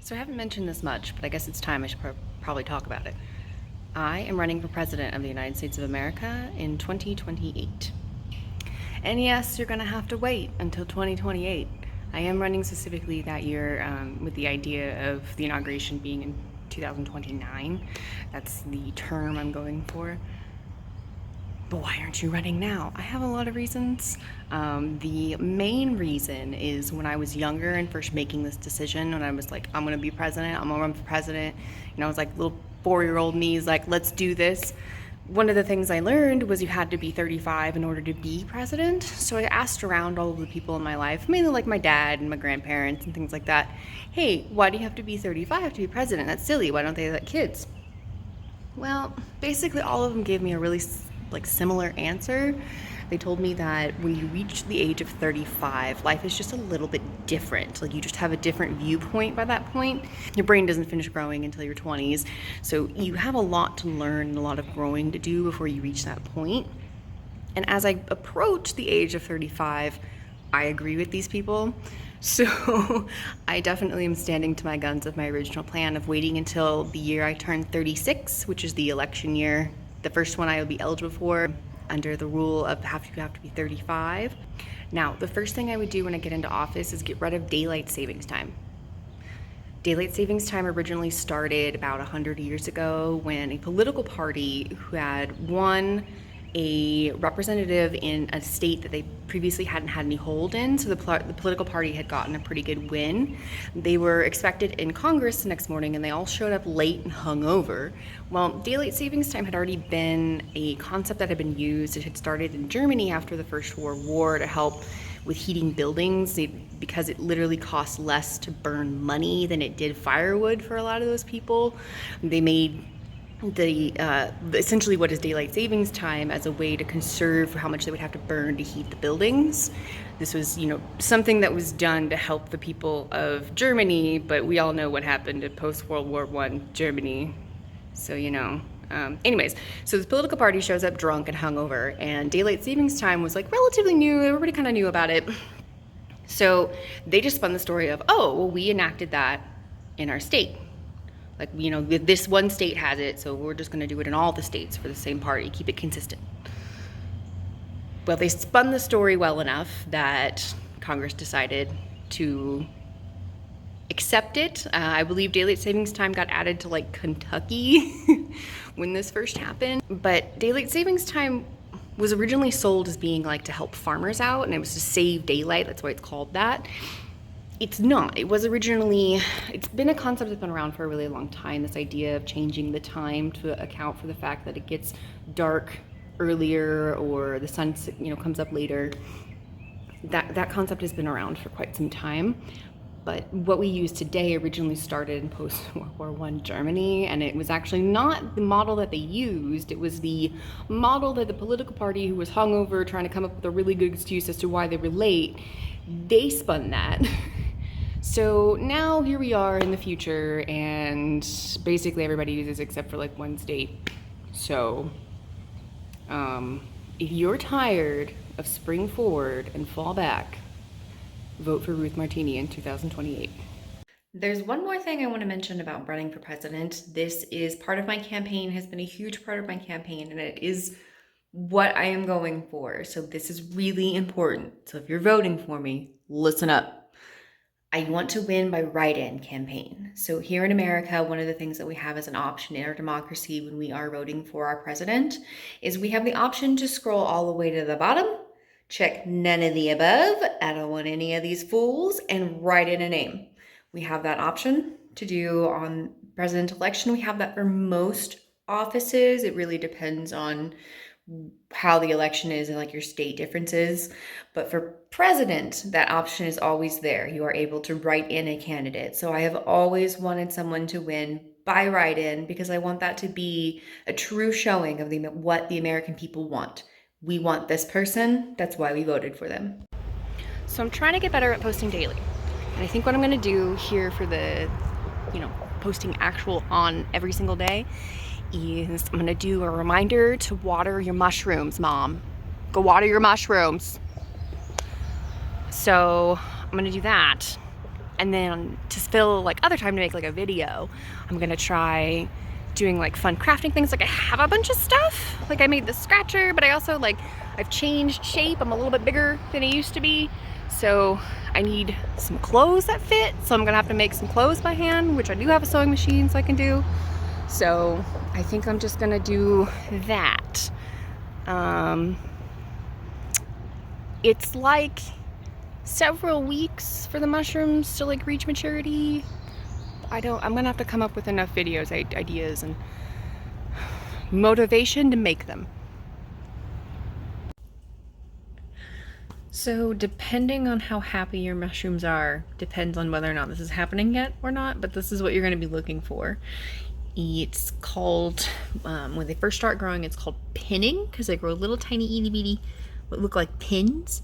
So I haven't mentioned this much, but I guess it's time I should probably talk about it. I am running for president of the United States of America in 2028. And yes, you're gonna have to wait until 2028. I am running specifically that year with the idea of the inauguration being in 2029. That's the term I'm going for. But why aren't you running now? I have a lot of reasons. The main reason is when I was younger and first making this decision, when I was like, I'm gonna be president, I'm gonna run for president, I was like little 4-year-old me is like, let's do this. One of the things I learned was you had to be 35 in order to be president. So I asked around all of the people in my life, mainly like my dad and my grandparents and things like that, hey, why do you have to be 35 to be president? That's silly, why don't they let kids? Well, basically all of them gave me a really similar answer. They told me that when you reach the age of 35, life is just a little bit different. Like you just have a different viewpoint by that point. Your brain doesn't finish growing until your 20s. So you have a lot to learn and a lot of growing to do before you reach that point. And as I approach the age of 35, I agree with these people. So I definitely am standing to my guns of my original plan of waiting until the year I turn 36, which is the election year, the first one I will be eligible for under the rule of you have to be 35. Now, the first thing I would do when I get into office is get rid of daylight savings time. Daylight savings time originally started about 100 years ago when a political party who had won a representative in a state that they previously hadn't had any hold in, so the political party had gotten a pretty good win. They were expected in Congress the next morning and they all showed up late and hungover. Well, daylight savings time had already been a concept that had been used. It had started in Germany after the First World War to help with heating buildings because it literally cost less to burn money than it did firewood for a lot of those people. They made essentially what is daylight savings time as a way to conserve how much they would have to burn to heat the buildings. This was, something that was done to help the people of Germany, but we all know what happened in post-World War I Germany. So, anyways, so this political party shows up drunk and hungover, and daylight savings time was relatively new. Everybody kind of knew about it. So they just spun the story of, oh, well, we enacted that in our state. This one state has it, so we're just going to do it in all the states for the same party, keep it consistent. Well, they spun the story well enough that Congress decided to accept it. I believe daylight savings time got added to Kentucky when this first happened. But daylight savings time was originally sold as being to help farmers out, and it was to save daylight. That's why it's called that. It's not. It's been a concept that's been around for a really long time, this idea of changing the time to account for the fact that it gets dark earlier or the sun, comes up later. That concept has been around for quite some time. But what we use today originally started in post-World War I Germany, and it was actually not the model that they used. It was the model that the political party who was hungover trying to come up with a really good excuse as to why they were late, they spun that. So now here we are in the future, and basically everybody uses except for one state. So if you're tired of spring forward and fall back, vote for Ruth Martini in 2028. There's one more thing I want to mention about running for president. This is part of my campaign, has been a huge part of my campaign, and it is what I am going for. So this is really important. So if you're voting for me, listen up. I want to win by write-in campaign. So here in America, one of the things that we have as an option in our democracy when we are voting for our president is we have the option to scroll all the way to the bottom, check none of the above, I don't want any of these fools, and write in a name. We have that option to do on president election. We have that for most offices. It really depends on how the election is and your state differences. But for president, that option is always there. You are able to write in a candidate. So I have always wanted someone to win by write-in because I want that to be a true showing of what the American people want. We want this person. That's why we voted for them. So I'm trying to get better at posting daily. And I think what I'm going to do here for the, posting actual on every single day is I'm going to do a reminder to water your mushrooms, Mom. Go water your mushrooms. So I'm going to do that. And then to fill like other time to make like a video, I'm gonna try doing like fun crafting things. Like I have a bunch of stuff. Like I made the scratcher, but I also like, I've changed shape. I'm a little bit bigger than I used to be. So I need some clothes that fit. So I'm gonna have to make some clothes by hand, which I do have a sewing machine so I can do. So I think I'm just gonna do that. It's like several weeks for the mushrooms to like reach maturity. I'm gonna have to come up with enough videos, ideas, and motivation to make them. So depending on how happy your mushrooms are, depends on whether or not this is happening yet or not, but this is what you're gonna be looking for. It's called, when they first start growing, it's called pinning, because they grow little tiny itty bitty, what look like pins.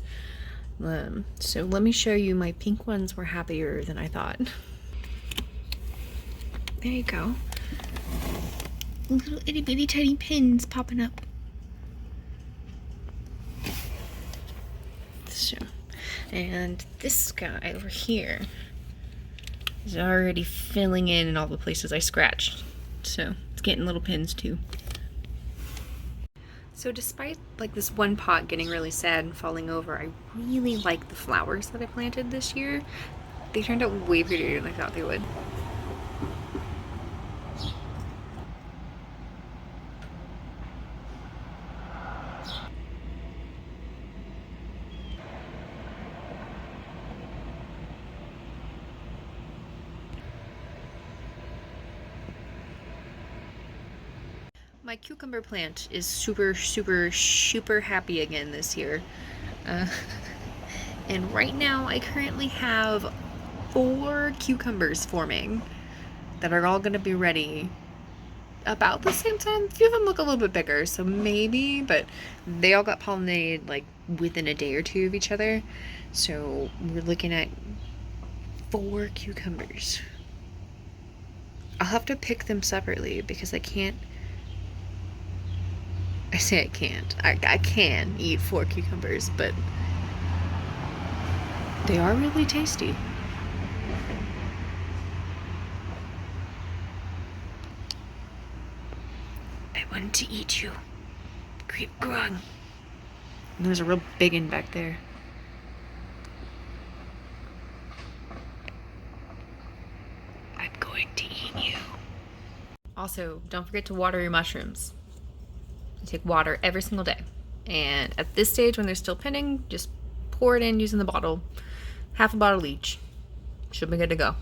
So let me show you, my pink ones were happier than I thought. There you go. Little itty bitty tiny pins popping up. So, and this guy over here is already filling in all the places I scratched. So it's getting little pins too. So despite like this one pot getting really sad and falling over, I really like the flowers that I planted this year. They turned out way prettier than I thought they would. My cucumber plant is super happy again this year. And right now I currently have 4 cucumbers forming that are all gonna be ready about the same time. A few of them look a little bit bigger, so maybe, but they all got pollinated like within a day or two of each other. So we're looking at 4 cucumbers. I'll have to pick them separately because I can't. I say I can't. I can eat 4 cucumbers, but they are really tasty. I want to eat you. Keep growing. And there's a real big one back there. I'm going to eat you. Also, don't forget to water your mushrooms. You take water every single day. And at this stage, when they're still pinning, just pour it in using the bottle. Half a bottle each. Should be good to go.